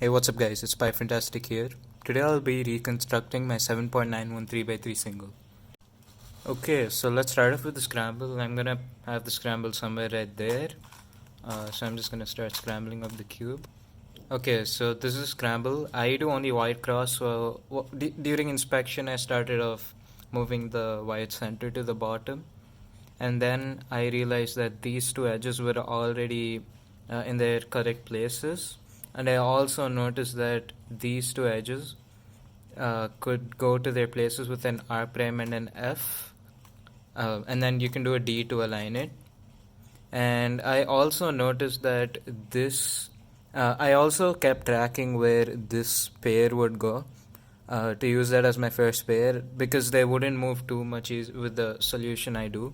Hey, what's up guys, it's Fantastic here. Today I'll be reconstructing my 7.913 by 3 single. Okay, so let's start off with the scramble. I'm gonna have the scramble somewhere right there. So I'm just gonna start scrambling up the cube. Okay, so this is scramble. I do only white cross, so during inspection I started off moving the white center to the bottom. And then I realized that these two edges were already in their correct places. And I also noticed that these two edges could go to their places with an R prime and an F, and then you can do a D to align it. And I also noticed that I also kept tracking where this pair would go to use that as my first pair, because they wouldn't move too much with the solution I do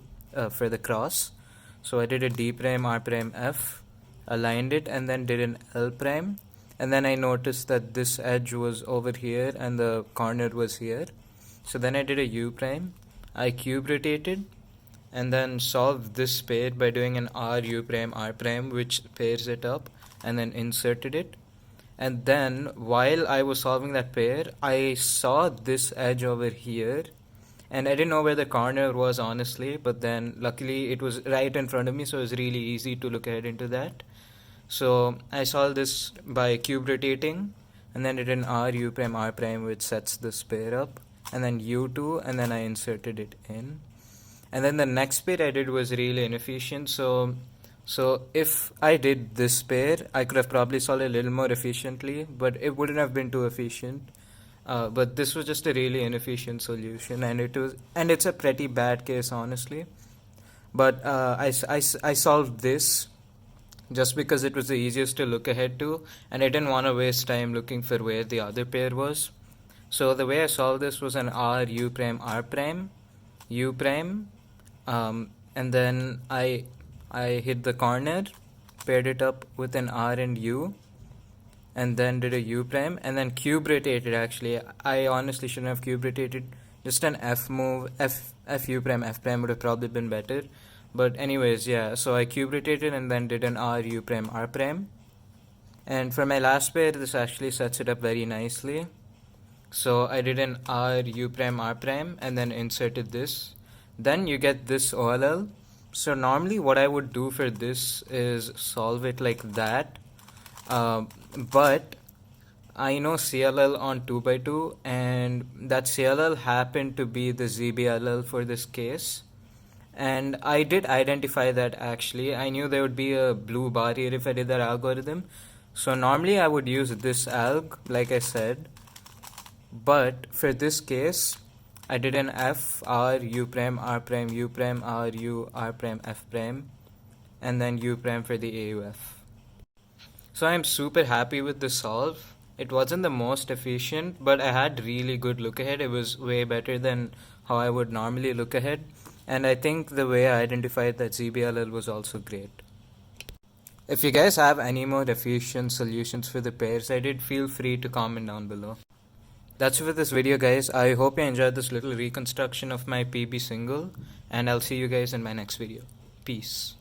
for the cross. So I did a D prime, R prime, F, aligned it, and then did an L prime. And then I noticed that this edge was over here and the corner was here. So then I did a U prime. I cube rotated and then solved this pair by doing an R U prime R prime, which pairs it up, and then inserted it. And then while I was solving that pair, I saw this edge over here, and I didn't know where the corner was honestly, but then luckily it was right in front of me, so it was really easy to look ahead into that. So I solved this by cube rotating, and then did an R U prime R prime, which sets this pair up, and then U2, and then I inserted it in. And then the next pair I did was really inefficient, so if I did this pair, I could have probably solved it a little more efficiently, but it wouldn't have been too efficient. But this was just a really inefficient solution, and it's a pretty bad case honestly. But I solved this just because it was the easiest to look ahead to, and I didn't want to waste time looking for where the other pair was. So the way I solved this was an R U prime R prime U prime, and then I hit the corner, paired it up with an R and U, and then did a U prime, and then cube rotated. Actually, I honestly shouldn't have cube rotated. Just an F move, F U prime F prime would have probably been better. But anyways, yeah, so I cube rotated and then did an R U prime R prime. And for my last pair, this actually sets it up very nicely. So I did an R U prime R prime and then inserted this. Then you get this OLL. So normally what I would do for this is solve it like that. But I know CLL on 2x2, and that CLL happened to be the ZBLL for this case. And I did identify that actually. I knew there would be a blue bar here if I did that algorithm. So normally I would use this alg, like I said. But for this case, I did an F, R, U prime, R prime, U prime, R, U, R prime, F prime, and then U prime for the AUF. So I'm super happy with the solve. It wasn't the most efficient, but I had really good look ahead. It was way better than how I would normally look ahead. And I think the way I identified that ZBLL was also great. If you guys have any more efficient solutions for the pairs I did, feel free to comment down below. That's it for this video guys. I hope you enjoyed this little reconstruction of my PB single, and I'll see you guys in my next video. Peace.